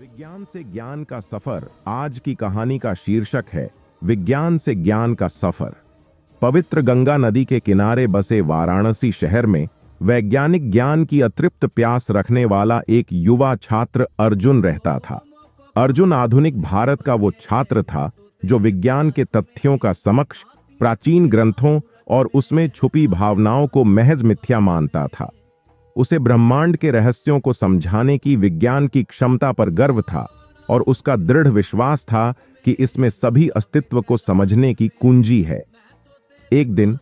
विज्ञान से ज्ञान का सफर आज की कहानी का शीर्षक है विज्ञान से ज्ञान का सफर। पवित्र गंगा नदी के किनारे बसे वाराणसी शहर में वैज्ञानिक ज्ञान की अतृप्त प्यास रखने वाला एक युवा छात्र अर्जुन रहता था। अर्जुन आधुनिक भारत का वो छात्र था जो विज्ञान के तथ्यों का समक्ष प्राचीन ग्रंथों और उसमें छुपी भावनाओं को महज मिथ्या मानता था। उसे ब्रह्मांड के रहस्यों को समझाने की विज्ञान की क्षमता पर गर्व था और उसका दृढ़ विश्वास था कि इसमें सभी अस्तित्व को समझने की कुंजी है। एक दिन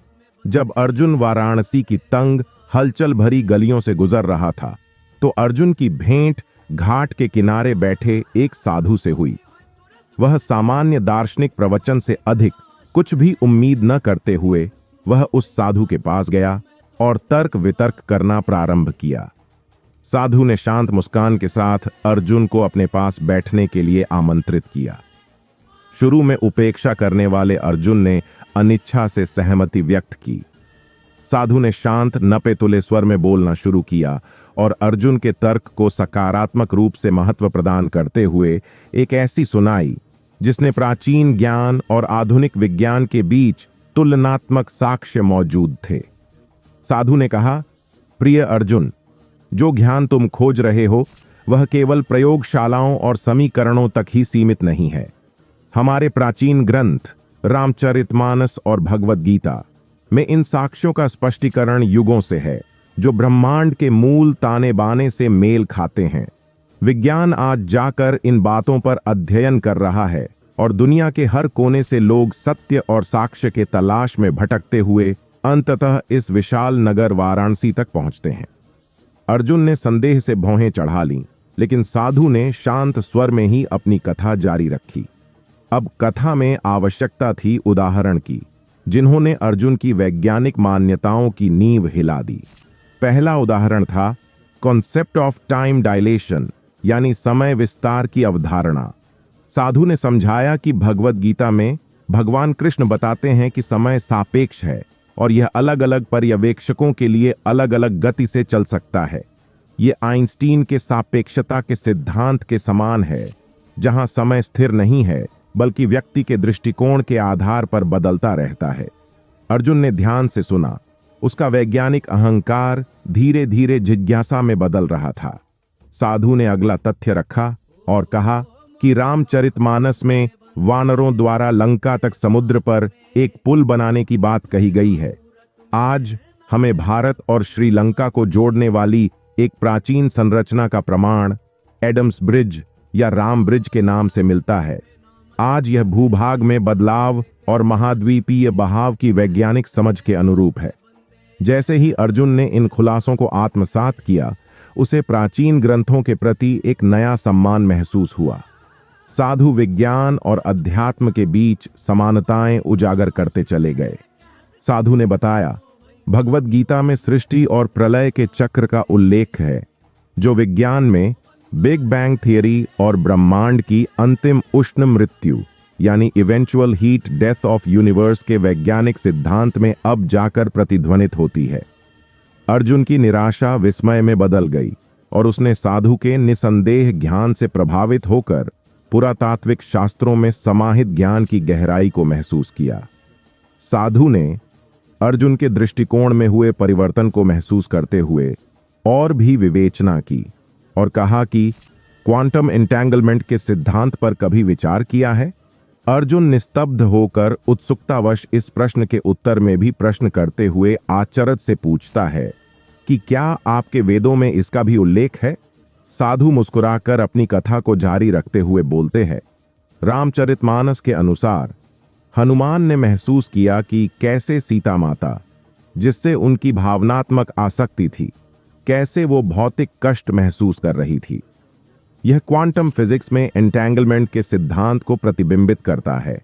जब अर्जुन वाराणसी की तंग हलचल भरी गलियों से गुजर रहा था तो अर्जुन की भेंट घाट के किनारे बैठे एक साधु से हुई। वह सामान्य दार्शनिक प्रवचन से अधिक कुछ भी उम्मीद न करते हुए वह उस साधु के पास गया और तर्क वितर्क करना प्रारंभ किया। साधु ने शांत मुस्कान के साथ अर्जुन को अपने पास बैठने के लिए आमंत्रित किया। शुरू में उपेक्षा करने वाले अर्जुन ने अनिच्छा से सहमति व्यक्त की। साधु ने शांत नपे तुले स्वर में बोलना शुरू किया और अर्जुन के तर्क को सकारात्मक रूप से महत्व प्रदान करते हुए एक ऐसी सुनाई जिसने प्राचीन ज्ञान और आधुनिक विज्ञान के बीच तुलनात्मक साक्ष्य मौजूद थे। साधु ने कहा, प्रिय अर्जुन, जो ज्ञान तुम खोज रहे हो वह केवल प्रयोगशालाओं और समीकरणों तक ही सीमित नहीं है। हमारे प्राचीन ग्रंथ रामचरितमानस और भगवत गीता में इन साक्ष्यों का स्पष्टीकरण युगों से है जो ब्रह्मांड के मूल ताने बाने से मेल खाते हैं। विज्ञान आज जाकर इन बातों पर अध्ययन कर रहा है और दुनिया के हर कोने से लोग सत्य और साक्ष्य के तलाश में भटकते हुए अंततः इस विशाल नगर वाराणसी तक पहुंचते हैं। अर्जुन ने संदेह से भौहें चढ़ा लीं, लेकिन साधु ने शांत स्वर में ही अपनी कथा जारी रखी। अब कथा में आवश्यकता थी उदाहरण की, जिन्होंने अर्जुन की वैज्ञानिक मान्यताओं की नींव हिला दी। पहला उदाहरण था कॉन्सेप्ट ऑफ टाइम डायलेशन, यानी समय विस्तार की अवधारणा। साधु ने समझाया कि भगवत गीता में भगवान कृष्ण बताते हैं कि समय सापेक्ष है और यह अलग अलग पर्यवेक्षकों के लिए अलग अलग गति से चल सकता है। यह आइंस्टीन के सापेक्षता के सिद्धांत के समान है, जहां समय स्थिर नहीं है बल्कि व्यक्ति के दृष्टिकोण के आधार पर बदलता रहता है। अर्जुन ने ध्यान से सुना। उसका वैज्ञानिक अहंकार धीरे धीरे जिज्ञासा में बदल रहा था। साधु ने अगला तथ्य रखा और कहा कि रामचरितमानस में वानरों द्वारा लंका तक समुद्र पर एक पुल बनाने की बात कही गई है। आज हमें भारत और श्रीलंका को जोड़ने वाली एक प्राचीन संरचना का प्रमाण एडम्स ब्रिज या राम ब्रिज के नाम से मिलता है। आज यह भूभाग में बदलाव और महाद्वीपीय बहाव की वैज्ञानिक समझ के अनुरूप है। जैसे ही अर्जुन ने इन खुलासों को आत्मसात किया, उसे प्राचीन ग्रंथों के प्रति एक नया सम्मान महसूस हुआ। साधु विज्ञान और अध्यात्म के बीच समानताएं उजागर करते चले गए। साधु ने बताया, भगवत गीता में सृष्टि और प्रलय के चक्र का उल्लेख है, जो विज्ञान में बिग बैंग थियरी और ब्रह्मांड की अंतिम उष्ण मृत्यु यानी eventual heat death of universe के वैज्ञानिक सिद्धांत में अब जाकर प्रतिध्वनित होती है। अर्जुन की निराशा विस्मय में बदल गई और उसने साधु के निसंदेह ज्ञान से प्रभावित होकर पुरातात्विक शास्त्रों में समाहित ज्ञान की गहराई को महसूस किया। साधु ने अर्जुन के दृष्टिकोण में हुए परिवर्तन को महसूस करते हुए और भी विवेचना की और कहा कि क्वांटम एंटेंगलमेंट के सिद्धांत पर कभी विचार किया है? अर्जुन निस्तब्ध होकर उत्सुकतावश इस प्रश्न के उत्तर में भी प्रश्न करते हुए आश्चर्य से पूछता है कि क्या आपके वेदों में इसका भी उल्लेख है? साधु मुस्कुराकर अपनी कथा को जारी रखते हुए बोलते हैं, रामचरितमानस के अनुसार हनुमान ने महसूस किया कि कैसे सीता माता, जिससे उनकी भावनात्मक आसक्ति थी, कैसे वो भौतिक कष्ट महसूस कर रही थी। यह क्वांटम फिजिक्स में एंटेंगलमेंट के सिद्धांत को प्रतिबिंबित करता है,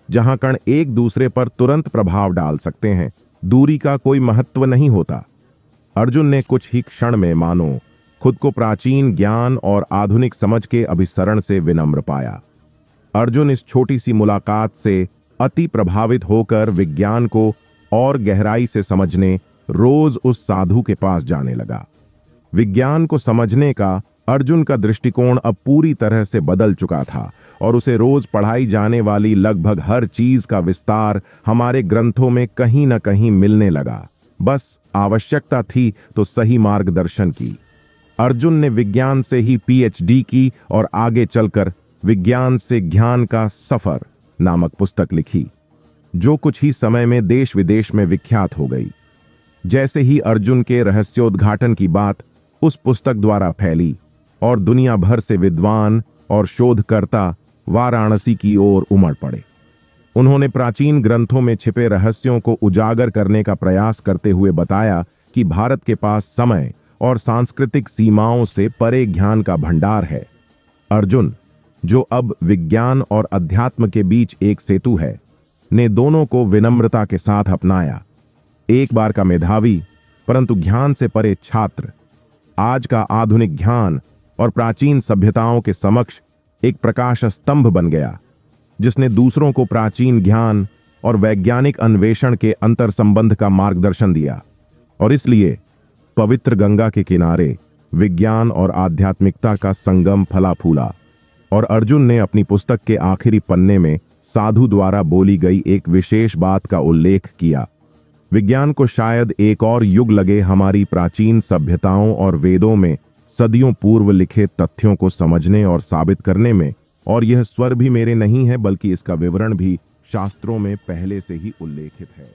जहां कण एक दूसरे पर तुरंत प्रभाव डाल सकते हैं, दूरी का कोई महत्व नहीं होता। अर्जुन ने कुछ ही क्षण में मानो खुद को प्राचीन ज्ञान और आधुनिक समझ के अभिसरण से विनम्र पाया। अर्जुन इस छोटी सी मुलाकात से अति प्रभावित होकर विज्ञान को और गहराई से समझने रोज उस साधु के पास जाने लगा। विज्ञान को समझने का अर्जुन का दृष्टिकोण अब पूरी तरह से बदल चुका था और उसे रोज पढ़ाई जाने वाली लगभग हर चीज का विस्तार हमारे ग्रंथों में कहीं न कहीं मिलने लगा। बस आवश्यकता थी तो सही मार्गदर्शन की। अर्जुन ने विज्ञान से ही पीएचडी की और आगे चलकर विज्ञान से ज्ञान का सफर नामक पुस्तक लिखी, जो कुछ ही समय में देश विदेश में विख्यात हो गई। जैसे ही अर्जुन के रहस्योद्घाटन की बात उस पुस्तक द्वारा फैली और दुनिया भर से विद्वान और शोधकर्ता वाराणसी की ओर उमड़ पड़े। उन्होंने प्राचीन ग्रंथों में छिपे रहस्यों को उजागर करने का प्रयास करते हुए बताया कि भारत के पास समय और सांस्कृतिक सीमाओं से परे ज्ञान का भंडार है। अर्जुन, जो अब विज्ञान और अध्यात्म के बीच एक सेतु है, ने दोनों को विनम्रता के साथ अपनाया। एक बार का मेधावी परंतु ज्ञान से परे छात्र आज का आधुनिक ज्ञान और प्राचीन सभ्यताओं के समक्ष एक प्रकाश स्तंभ बन गया, जिसने दूसरों को प्राचीन ज्ञान और वैज्ञानिक अन्वेषण के अंतर संबंध का मार्गदर्शन दिया। और इसलिए पवित्र गंगा के किनारे विज्ञान और आध्यात्मिकता का संगम फला फूला और अर्जुन ने अपनी पुस्तक के आखिरी पन्ने में साधु द्वारा बोली गई एक विशेष बात का उल्लेख किया। विज्ञान को शायद एक और युग लगे हमारी प्राचीन सभ्यताओं और वेदों में सदियों पूर्व लिखे तथ्यों को समझने और साबित करने में, और यह स्वर भी मेरे नहीं है बल्कि इसका विवरण भी शास्त्रों में पहले से ही उल्लेखित है।